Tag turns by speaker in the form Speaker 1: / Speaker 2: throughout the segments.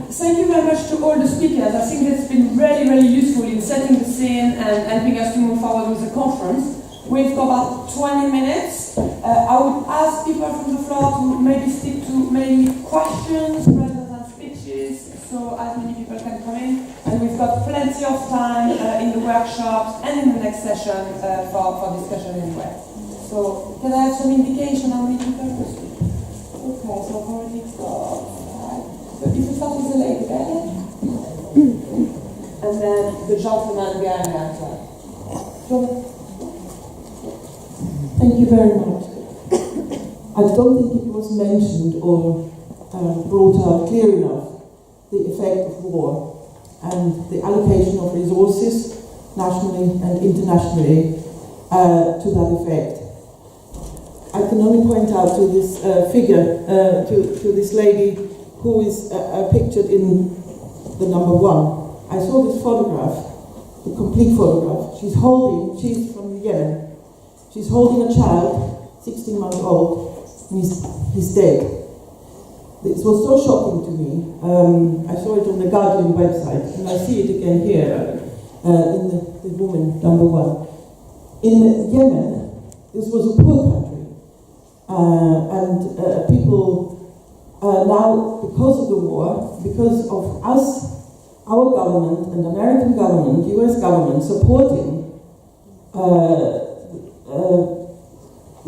Speaker 1: Thank you very much to all the speakers. I think it's been really, really useful in setting the scene and helping us to move forward with the conference. We've got about 20 minutes. I would ask people from the floor to maybe stick to maybe questions rather than speeches, so as many people can come in. And we've got plenty of time in the workshops and in the next session for discussion anyway. So can I have some indication how many people will speak? Okay, so I've already got 5. So if you start with the lady there, and then the gentleman behind that one.
Speaker 2: Thank you very much. I don't think it was mentioned or brought out clear enough the effect of war and the allocation of resources nationally and internationally to that effect. I can only point out to this figure, to this lady who is pictured in the number 1. I saw this photograph, the complete photograph. She's from Yemen. She's holding a child, 16 months old, and he's dead. This was so shocking to me. I saw it on the Guardian website, and I see it again here in the woman, number 1. In Yemen, this was a poor country, and people now, because of the war, because of us, our government and American government, US government supporting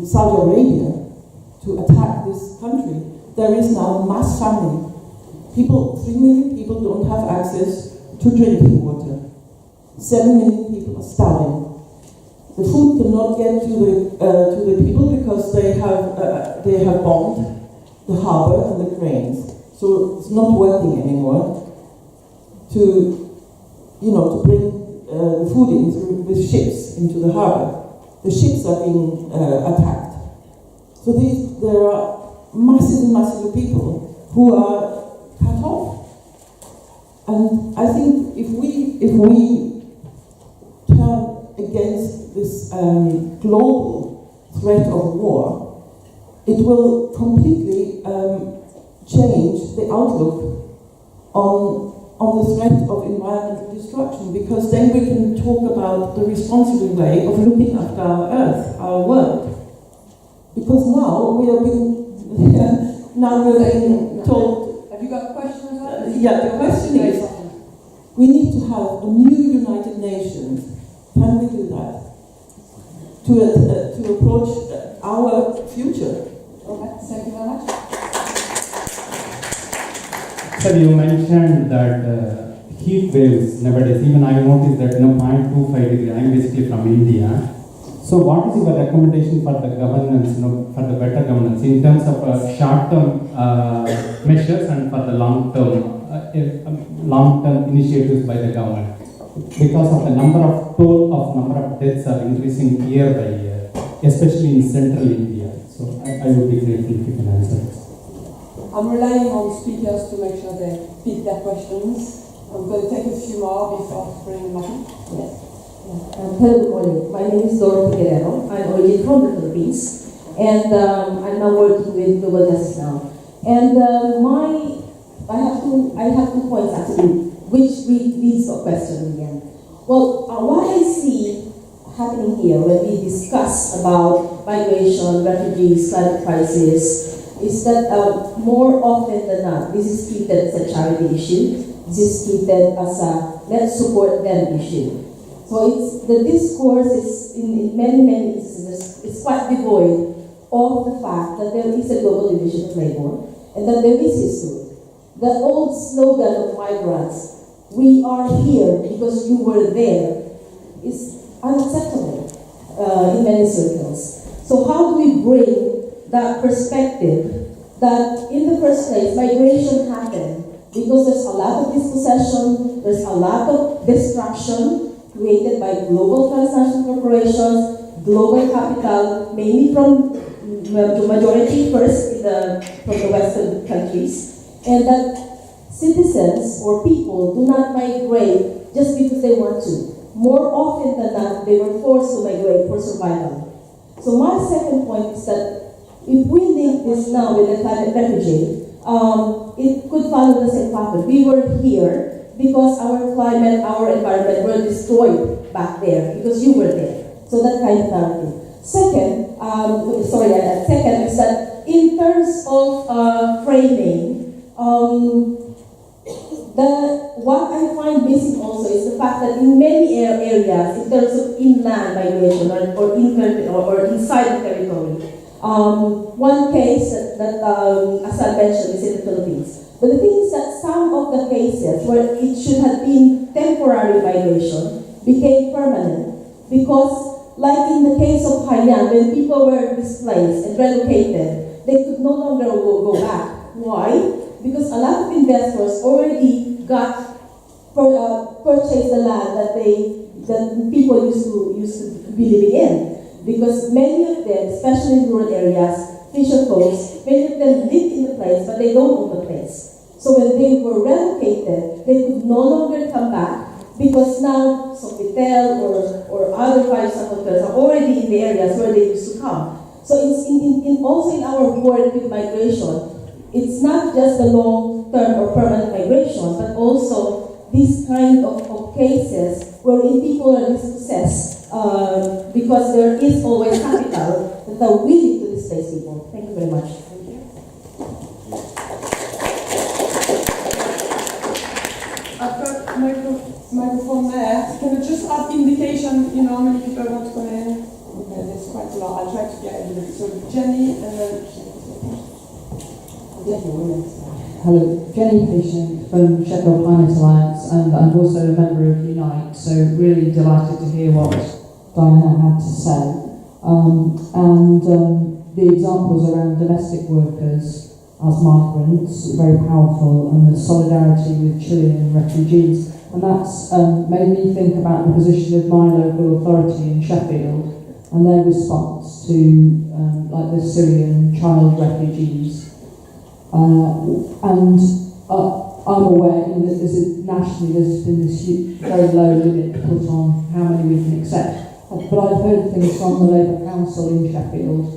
Speaker 2: Saudi Arabia to attack this country, there is now mass famine. 3 million people don't have access to drinking water. 7 million people are starving. The food cannot get to the people because they have bombed the harbor and the grains. So it's not working anymore to bring the food in with ships into the harbor. The ships are being attacked. So there are masses and masses of people who are cut off. And I think if we turn against this global threat of war, it will completely change the outlook on the threat of environmental destruction, because then we can talk about the responsible way of looking after our Earth, our world. Because now we are being told.
Speaker 1: Have you got questions?
Speaker 2: Yeah, the question is, we need to have a new United Nations. Can we do that to approach our future?
Speaker 1: Okay, thank you very much.
Speaker 3: Sir, you mentioned that heat waves nowadays, even I noticed that 0.25 degree, I'm basically from India. So what is your recommendation for the governance, for the better governance in terms of short-term measures and for the long-term initiatives by the government? Because of the number of deaths are increasing year by year, especially in central India. So I would be grateful if you can answer this.
Speaker 1: I'm relying on speakers to make sure they pick their questions. I'm going to take a few more before bringing them up. Yes.
Speaker 4: Hello, good morning. My name is Dorothy Guerrero. I'm originally from the Philippines, and I'm now working with Global Justice Now. And I have 2 points actually, which leads to a question again. Well, what I see happening here when we discuss about migration, refugees, climate crisis, is that more often than not, this is treated as a charity issue. This is treated as a let's support them issue. So the discourse is in many instances is quite devoid of the fact that there is a global division of labor and that there is history. The old slogan of migrants, "We are here because you were there," is unacceptable in many circles. So how do we bring that perspective that in the first place migration happened because there's a lot of dispossession, there's a lot of destruction created by global transnational corporations, global capital, mainly from the majority first from the Western countries, and that citizens or people do not migrate just because they want to. More often than not, they were forced to migrate for survival. So my second point is that if we link this now with the climate refugee, it could follow the same pattern. We were here because our climate, our environment were destroyed back there because you were there. So that kind of narrative. Second, second is that in terms of framing, what I find missing also is the fact that in many areas, in terms of inland migration or inside the territory, one case that Asad mentioned is in the Philippines. But the thing is that some of the cases where it should have been temporary migration became permanent because, like in the case of Hainan, when people were displaced and relocated, they could no longer go back. Why? Because a lot of investors already purchased the land that people used to be living in. Because many of them, especially in rural areas, fisher folks, many of them live in the place, but they don't own the place. So when they were relocated, they could no longer come back because now Sofitel or other five-star hotels are already in the areas where they used to come. So also in our work with migration, it's not just the long-term or permanent migration, but also these kind of cases wherein people are dispossessed because there is always capital that are willing to displace people. Thank you very much. Thank you.
Speaker 1: I've got microphone there. Can I just have indication, how many people want to come in? Okay, there's quite a lot. I'll try to get everybody. So Jenny and then
Speaker 5: Hello, Jenny Patient from Sheffield Climate Alliance, and I'm also a member of Unite, so really delighted to hear what Diana had to say. The examples around domestic workers as migrants, very powerful, and the solidarity with Chilean refugees. And that's made me think about the position of my local authority in Sheffield and their response to like the Syrian child refugees. I'm aware that nationally there's been this very low limit put on how many we can accept. But I've heard things from the Labour Council in Sheffield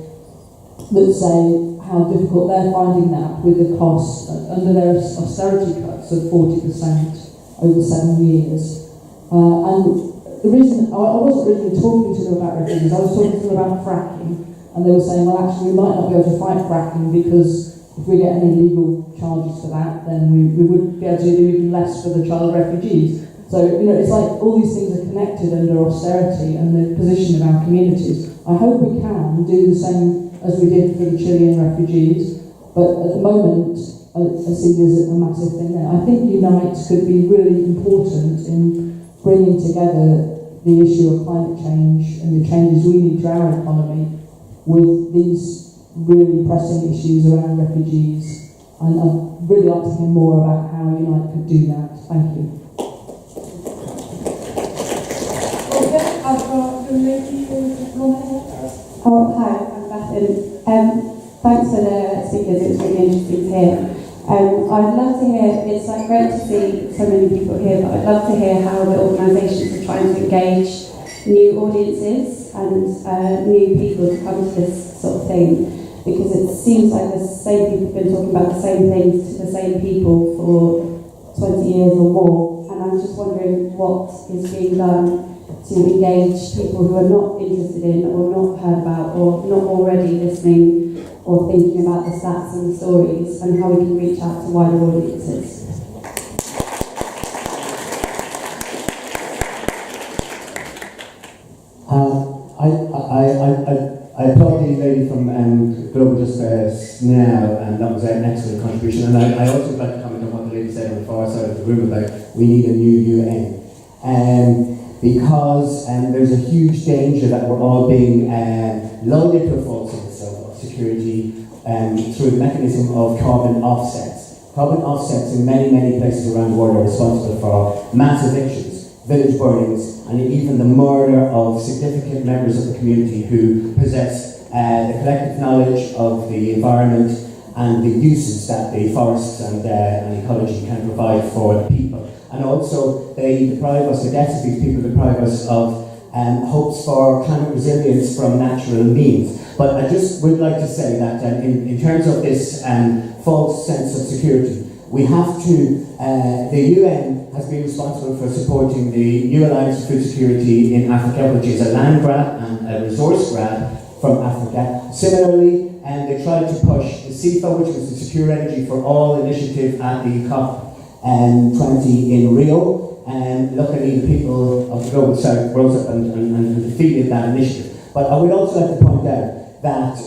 Speaker 5: that say how difficult they're finding that with the costs under their austerity cuts of 40% over 7 years. And the reason I wasn't really talking to them about refugees, I was talking to them about fracking, and they were saying, well, actually, we might not be able to fight fracking because if we get any legal charges for that, then we would be able to do even less for the child refugees. So, it's like all these things are connected under austerity and the position of our communities. I hope we can do the same as we did for the Chilean refugees, but at the moment, I see there's a massive thing there. I think Unite could be really important in bringing together the issue of climate change and the changes we need to our economy with these really pressing issues around refugees. And I'd really like to hear more about how Unite could do that. Thank you.
Speaker 1: okay, I've got the lady with the blonde hair.
Speaker 6: Oh, hi, I'm Bethan. Thanks for the speakers, it was really interesting to hear. I'd love to hear, it's great to see so many people here, but I'd love to hear how the organisations are trying to engage new audiences and new people to come to this sort of thing, because it seems like the same people have been talking about the same things to the same people for 20 years or more, and I'm just wondering what is being done to engage people who are not interested in or not heard about or not already listening or thinking about the stats and the stories, and how we can reach out to wider audiences.
Speaker 7: I applaud the lady from Global Justice now, and that was an excellent contribution. And I also would like to comment on what the lady said on the far side of the room about we need a new UN. Because there's a huge danger that we're all being lulled into a false sense of security through the mechanism of carbon offsets. Carbon offsets in many, many places around the world are responsible for mass evictions, village burnings, and even the murder of significant members of the community who possess the collective knowledge of the environment and the uses that the forests and ecology can provide for the people. And also, they deprive us, the deaths of these people deprive us of hopes for climate resilience from natural means. But I just would like to say that in terms of this false sense of security, we have to, the UN has been responsible for supporting the New Alliance for Food Security in Africa, which is a land grab and a resource grab from Africa. Similarly, they tried to push the CEFA, which was the Secure Energy for All initiative at the COP20 in Rio, and luckily the people of the Global South rose up and defeated that initiative. But I would also like to point out that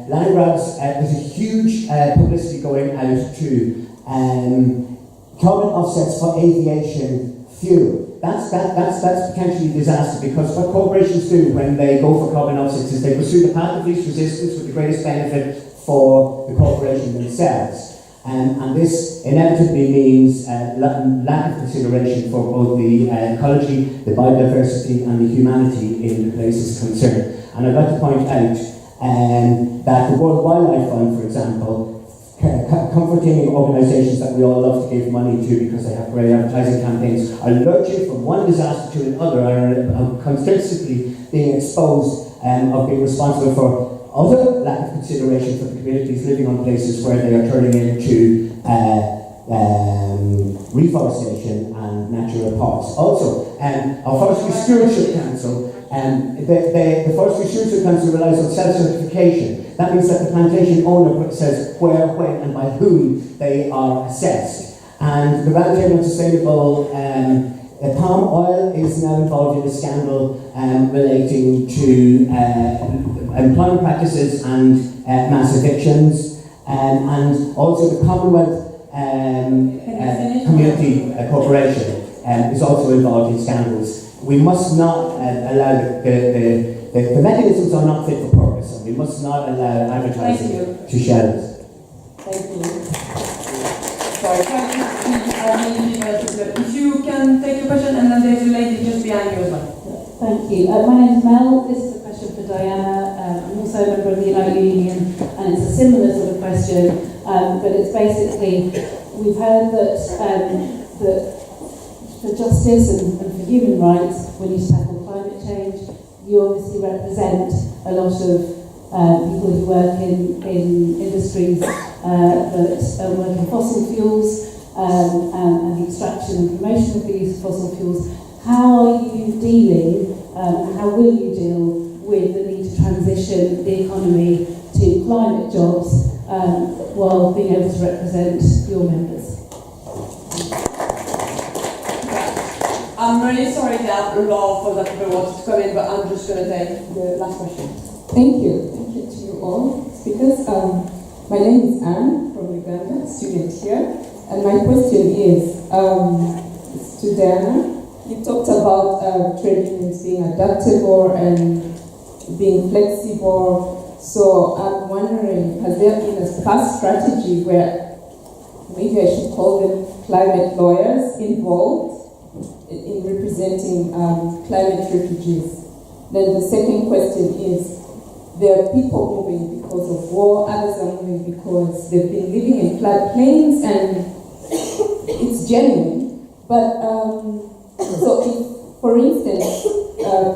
Speaker 7: land grabs, there's a huge publicity going out to carbon offsets for aviation fuel. That's potentially a disaster, because what corporations do when they go for carbon offsets is they pursue the path of least resistance with the greatest benefit for the corporation themselves. And this inevitably means lack of consideration for both the ecology, the biodiversity and the humanity in the places concerned. And I'd like to point out that the World Wildlife Fund, for example, comforting organisations that we all love to give money to because they have great advertising campaigns, are lurching from one disaster to another, are consistently being exposed of being responsible for other lack of consideration for the communities living on places where they are turning into reforestation and natural parks. Also, our Forestry Stewardship Council, the Forestry Stewardship Council relies on self-certification. That means that the plantation owner says where, when and by whom they are assessed. And the Roundtable on Sustainable Palm Oil is now involved in a scandal relating to employment practices and mass evictions, and also the Commonwealth Community Corporation is also involved in scandals. We must not allow the mechanisms are not fit for purpose, and we must not allow advertising to shelve us.
Speaker 1: Thank you. Sorry, if you can take your question, and then there's a lady just behind you as well.
Speaker 6: Thank you. My name is Mel. This is a question for Diana. I'm also a member of the United Union, and it's a similar sort of question, but it's basically, we've heard that for justice and for human rights, we need to tackle climate change. You obviously represent a lot of people who work in industries that work in fossil fuels and the extraction and promotion of the use of fossil fuels. How are you dealing, how will you deal with the need to transition the economy to climate jobs while being able to represent your members?
Speaker 1: I'm really sorry that a lot of other people wanted to come in, but I'm just going to take the last question.
Speaker 8: Thank you. Thank you to you all speakers. My name is Anne from Uganda, student here. And my question is to Diana. You talked about trade unions being adaptable and being flexible. So I'm wondering, has there been a past strategy where maybe I should call them climate lawyers involved in representing climate refugees? Then the second question is, there are people moving because of war, others are moving because they've been living in floodplains and it's genuine. But so if, for instance,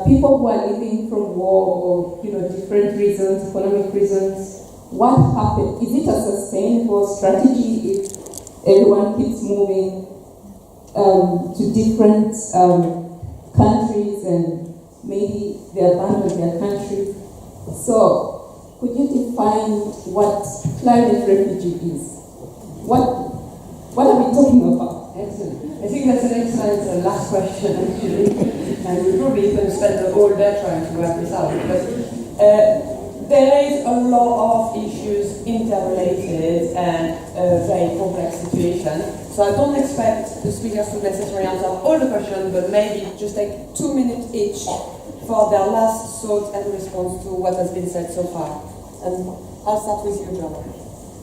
Speaker 8: people who are living from war or different reasons, economic reasons, what happened? Is it a sustainable strategy if everyone keeps moving to different countries and maybe they abandon their country? So, could you define what climate refugee is? What are we talking about?
Speaker 1: Excellent. I think that's an excellent last question, actually. And we're probably going to spend the whole day trying to work this out. But there is a lot of issues interrelated and a very complex situation. So I don't expect the speakers to necessarily answer all the questions, but maybe just take 2 minutes each for their last thought and response to what has been said so far. And I'll start with you, John,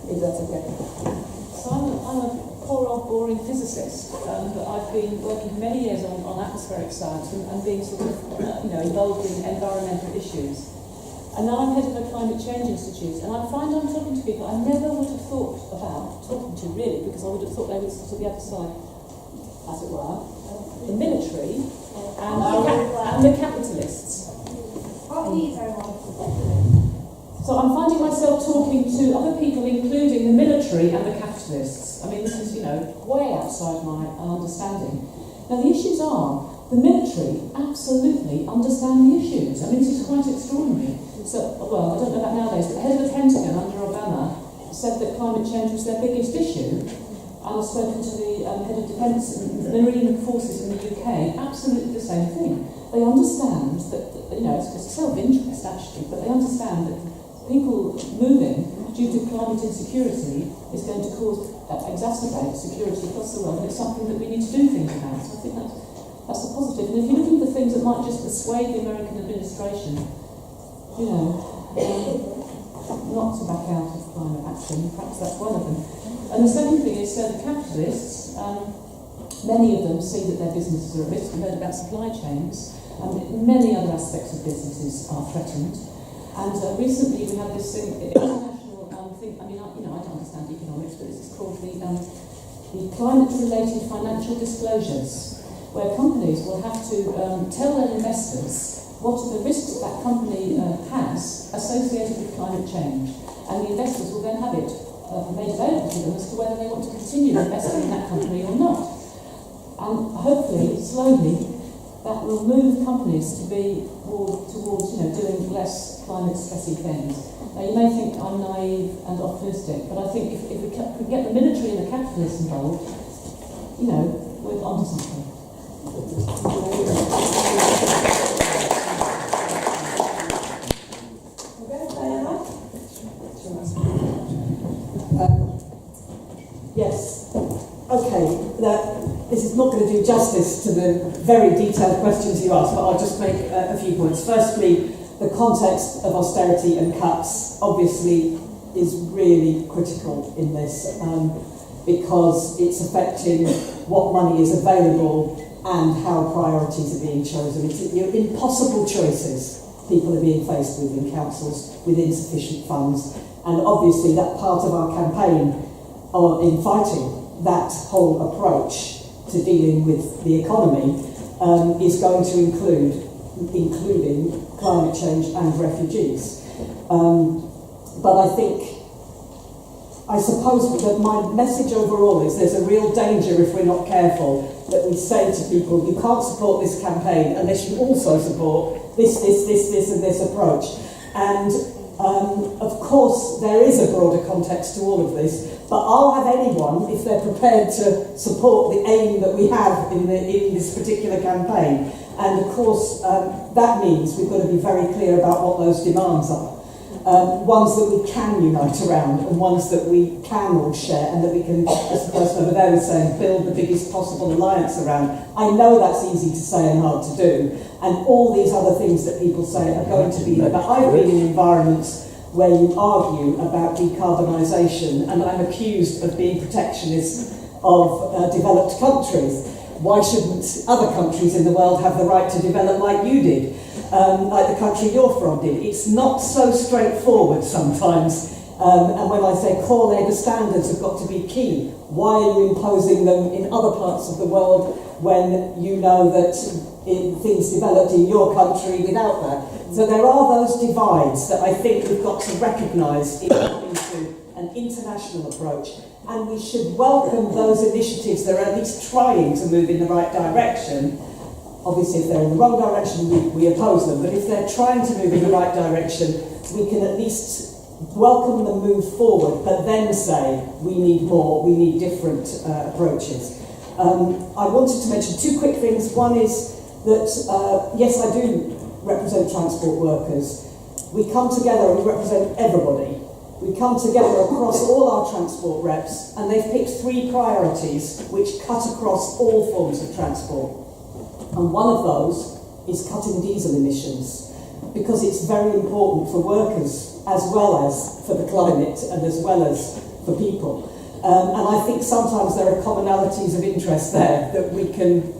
Speaker 1: if that's okay.
Speaker 9: So I'm a poor old boring physicist, and I've been working for many years on atmospheric science and being sort of involved in environmental issues. And now I'm head of a climate change institute, and I find I'm talking to people I never would have thought about talking to, really, because I would have thought they would sort of the other side. as it were, the military and the capitalists. So I'm finding myself talking to other people, including the military and the capitalists. I mean, this is, way outside my understanding. Now, the issues are, the military absolutely understand the issues. I mean, this is quite extraordinary. So, well, I don't know about nowadays, but the head of the Pentagon under Obama said that climate change was their biggest issue. And I've spoken to the head of defence and the Marine Forces in the UK, absolutely the same thing. They understand that, it's self-interest actually, but they understand that people moving due to climate insecurity is going to exacerbate security across the world, and it's something that we need to do things about. So I think that's a positive. And if you're looking for things that might just persuade the American administration, not to back out of climate action, perhaps that's one of them. And the second thing is, the capitalists, many of them see that their businesses are at risk. We've heard about supply chains, and many other aspects of businesses are threatened. And recently we had this international thing, I don't understand economics, but this is called the climate-related financial disclosures, where companies will have to tell their investors what are the risks that company has associated with climate change. And the investors will then have it made available to them as to whether they want to continue investing in that company or not. And hopefully, slowly, that will move companies to be more towards, doing less climate-stressy things. Now, you may think I'm naive and optimistic, but I think if we get the military and the capitalists involved, we're onto something.
Speaker 10: Yes. Okay. This is not going to do justice to the very detailed questions you asked, but I'll just make a few points. Firstly, the context of austerity and cuts obviously is really critical in this because it's affecting what money is available and how priorities are being chosen. It's impossible choices people are being faced with in councils with insufficient funds, and obviously that part of our campaign in fighting that whole approach to dealing with the economy is going to including climate change and refugees. But I suppose that my message overall is there's a real danger if we're not careful that we say to people, you can't support this campaign unless you also support this and this approach. And of course there is a broader context to all of this, but I'll have anyone, if they're prepared to support the aim that we have in this particular campaign. And of course, that means we've got to be very clear about what those demands are. Ones that we can unite around, and ones that we can all share, and that we can, as the person over there was saying, build the biggest possible alliance around. I know that's easy to say and hard to do, and all these other things that people say are going to be there. But I've been in environments where you argue about decarbonisation, and I'm accused of being protectionist of developed countries. Why shouldn't other countries in the world have the right to develop like you did, like the country you're from did? It's not so straightforward sometimes. And when I say core labour standards have got to be key, why are you imposing them in other parts of the world when you know that things developed in your country without that? So there are those divides that I think we've got to recognise in coming to an international approach, and we should welcome those initiatives that are at least trying to move in the right direction. Obviously, if they're in the wrong direction, we oppose them, but if they're trying to move in the right direction, we can at least welcome them move forward, but then say we need more, we need different approaches. I wanted to mention two quick things. One is that, yes, I do represent transport workers. We come together and we represent everybody. We come together across all our transport reps, and they've picked 3 priorities which cut across all forms of transport. And one of those is cutting diesel emissions, because it's very important for workers as well as for the climate and as well as for people. And I think sometimes there are commonalities of interest there that we can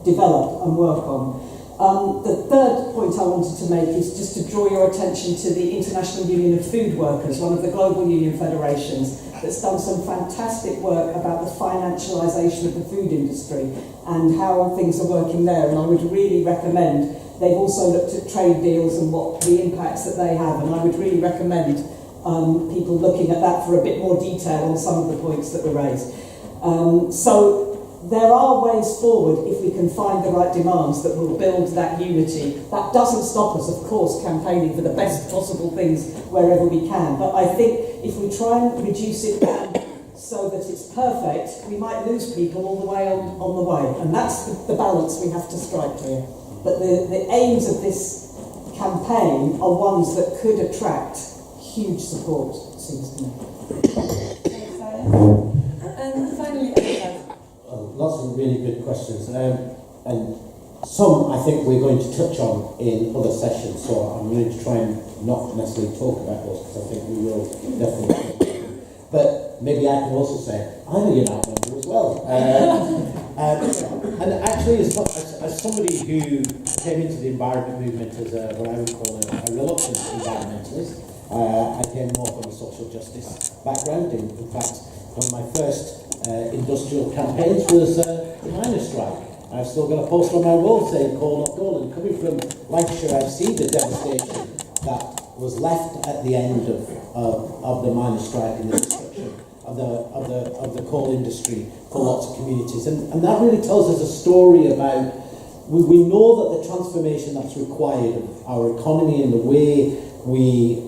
Speaker 10: develop and work on. The third point I wanted to make is just to draw your attention to the International Union of Food Workers, one of the global union federations, that's done some fantastic work about the financialisation of the food industry and how things are working there. And I would really recommend, they've also looked at trade deals and what the impacts that they have, and I would really recommend people looking at that for a bit more detail on some of the points that were raised. So there are ways forward if we can find the right demands that will build that unity. That doesn't stop us, of course, campaigning for the best possible things wherever we can. But I think if we try and reduce it down so that it's perfect, we might lose people all the way on the way. And that's the balance we have to strike here. But the aims of this campaign are ones that could attract huge support, it seems to me.
Speaker 1: Thanks, Sarah. And finally,
Speaker 11: lots of really good questions, and some I think we're going to touch on in other sessions, so I'm going to try and not necessarily talk about those because I think we will definitely. But maybe I can also say I'm a Unite member as well. And actually, as somebody who came into the environment movement as what I would call a reluctant environmentalist, I came more from a social justice background. In fact, one of my first industrial campaigns was the miners' strike. I've still got a poster on my wall saying "Coal not coal," and coming from Lancashire, I've seen the devastation that was left at the end of the miners' strike and the destruction of the coal industry for lots of communities, and that really tells us a story about. We know that the transformation that's required of our economy and the way we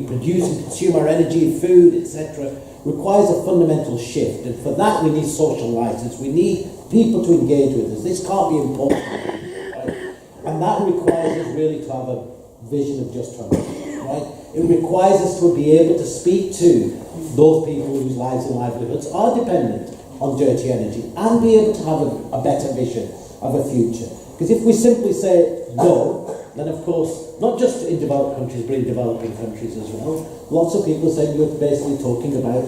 Speaker 11: produce and consume our energy, food, etc., requires a fundamental shift, and for that we need social license. We need people to engage with us. This can't be important, right? And that requires us really to have a vision of just transition, right? It requires us to be able to speak to those people whose lives and livelihoods are dependent on dirty energy and be able to have a better vision of a future. Because if we simply say no, then of course, not just in developed countries, but in developing countries as well, lots of people say you're basically talking about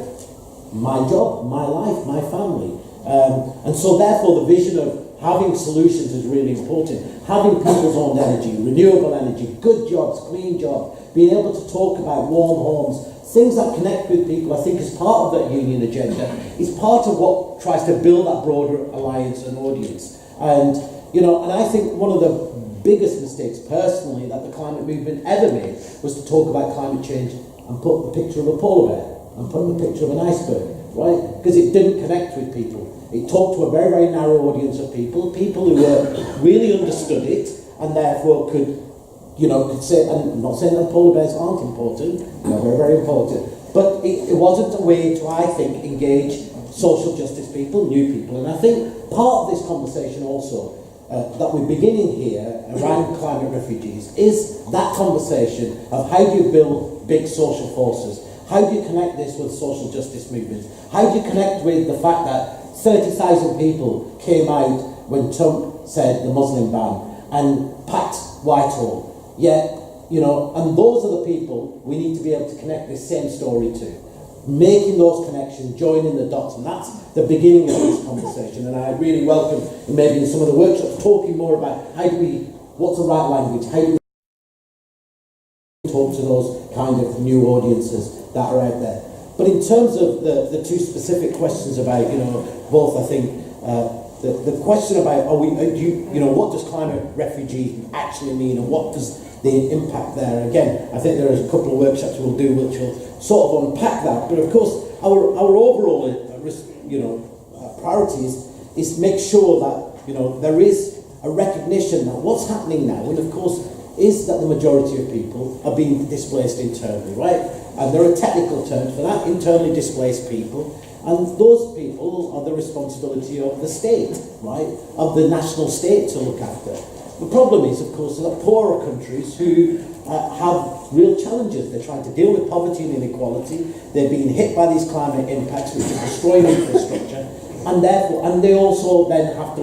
Speaker 11: my job, my life, my family. And so therefore the vision of having solutions is really important. Having people's own energy, renewable energy, good jobs, clean jobs, being able to talk about warm homes, things that connect with people, I think is part of that union agenda, is part of what tries to build that broader alliance and audience. And, and I think one of the biggest mistakes personally that the climate movement ever made was to talk about climate change and put the picture of a polar bear and put the picture of an iceberg, right? Because it didn't connect with people. It talked to a very, very narrow audience of people who really understood it and therefore could say, and I'm not saying that polar bears aren't important, they're very, very important, but it wasn't a way to, I think, engage social justice people, new people. And I think part of this conversation also that we're beginning here around climate refugees is that conversation of how do you build big social forces? How do you connect this with social justice movements? How do you connect with the fact that 30,000 people came out when Trump said the Muslim ban and packed Whitehall? Yet, and those are the people we need to be able to connect this same story to. Making those connections, joining the dots, and that's the beginning of this conversation. And I really welcome, maybe in some of the workshops, talking more about what's the right language, how do we talk to those kind of new audiences that are out there. But in terms of the two specific questions about, both, I think, the question about, what does climate refugee actually mean, and what does the impact there? Again, I think there are a couple of workshops we'll do which will sort of unpack that. But of course, our overall, priority is make sure that there is a recognition that what's happening now, and of course, is that the majority of people are being displaced internally, right? And there are technical terms for that, internally displaced people. And those people are the responsibility of the state, right? Of the national state to look after. The problem is, of course, that poorer countries who have real challenges. They're trying to deal with poverty and inequality. They're being hit by these climate impacts, which are destroying infrastructure, and they also then have to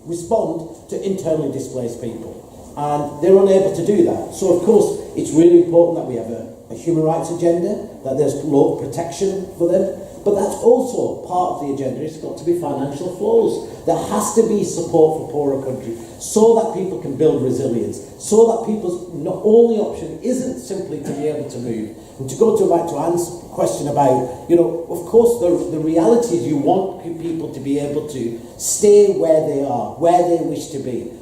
Speaker 11: respond to internally displaced people, and they're unable to do that. So, of course, it's really important that we have a human rights agenda, that there's law protection for them, But that's also part of the agenda. It's got to be financial flows. There has to be support for poorer countries so that people can build resilience, so that people's only option isn't simply to be able to move. And to go back to Anne's question about, of course the reality is you want people to be able to stay where they are, where they wish to be.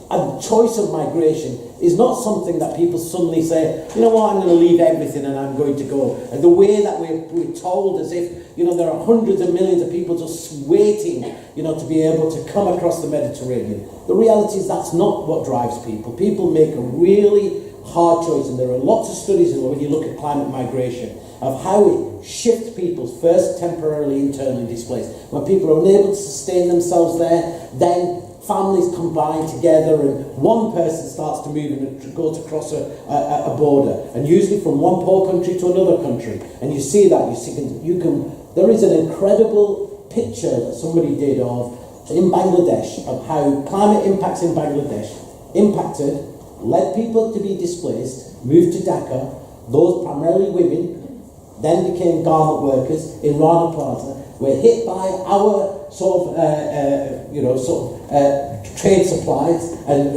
Speaker 11: A choice of migration is not something that people suddenly say, you know what, I'm going to leave everything and I'm going to go. And the way that we're told as if, there are hundreds of millions of people just waiting, to be able to come across the Mediterranean. The reality is that's not what drives people. People make a really hard choice, and there are lots of studies when you look at climate migration of how it shifts people, first temporarily internally displaced. When people are unable to sustain themselves there, then families combine together and one person starts to move and goes across a border, and usually from one poor country to another country. And you see that, there is an incredible picture that somebody did in Bangladesh of how climate impacts in Bangladesh impacted, led people to be displaced, moved to Dhaka, those primarily women, then became garment workers in Rana Plaza, were hit by our trade supplies and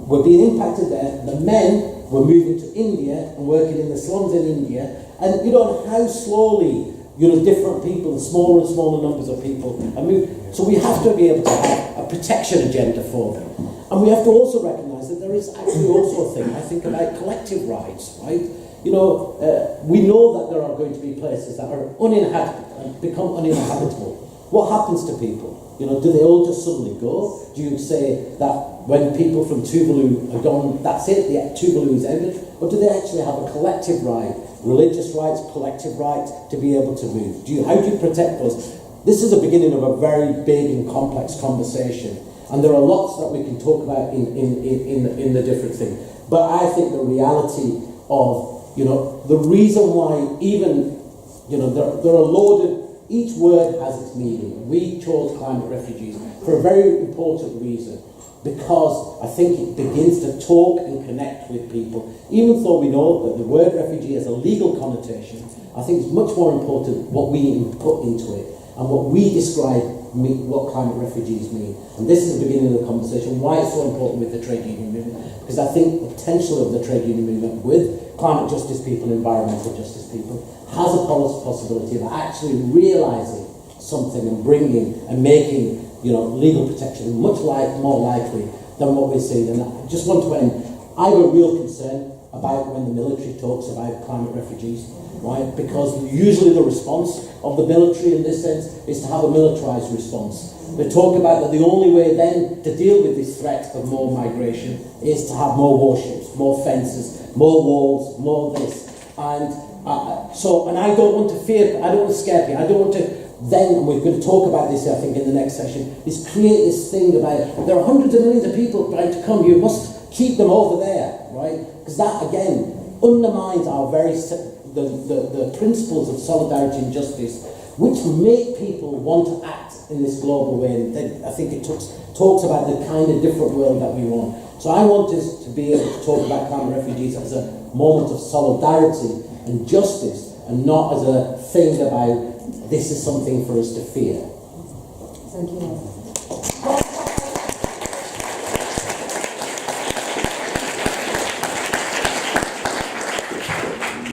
Speaker 11: were being impacted there. The men were moving to India and working in the slums in India, and how slowly different people, smaller and smaller numbers of people are moved. So we have to be able to have a protection agenda for them. And we have to also recognise that there is actually also a thing, I think, about collective rights, right? We know that there are going to be places that are become uninhabitable. What happens to people? Do they all just suddenly go? Do you say that when people from Tuvalu are gone, that's it, Tuvalu is ended? Or do they actually have a collective right, religious rights, collective rights to be able to move? How do you protect those? This is the beginning of a very big and complex conversation. And there are lots that we can talk about in the different things. But I think the reality of, the reason why even, there are loaded, each word has its meaning. We chose climate refugees for a very important reason, because I think it begins to talk and connect with people. Even though we know that the word refugee has a legal connotation, I think it's much more important what we put into it and what we describe what climate refugees mean. And this is the beginning of the conversation, why it's so important with the trade union movement, because I think the potential of the trade union movement with climate justice people and environmental justice people has a possibility of actually realising something and bringing and making legal protection much more likely than what we're seeing. And I just want to end, I have a real concern about when the military talks about climate refugees, right? Because usually the response of the military in this sense is to have a militarised response. They talk about that the only way then to deal with this threat of more migration is to have more warships, more fences, more walls, more this. And I don't want to fear, I don't want to scare people, I don't want to then, and we're going to talk about this I think in the next session, is create this thing about there are hundreds of millions of people trying to come, you must keep them over there, right? Because that again undermines our the principles of solidarity and justice, which make people want to act in this global way. And then I think it talks about the kind of different world that we want. So I want us to be able to talk about climate refugees as a moment of solidarity and justice, and not as a thing about this is something for us to fear.
Speaker 8: Thank you.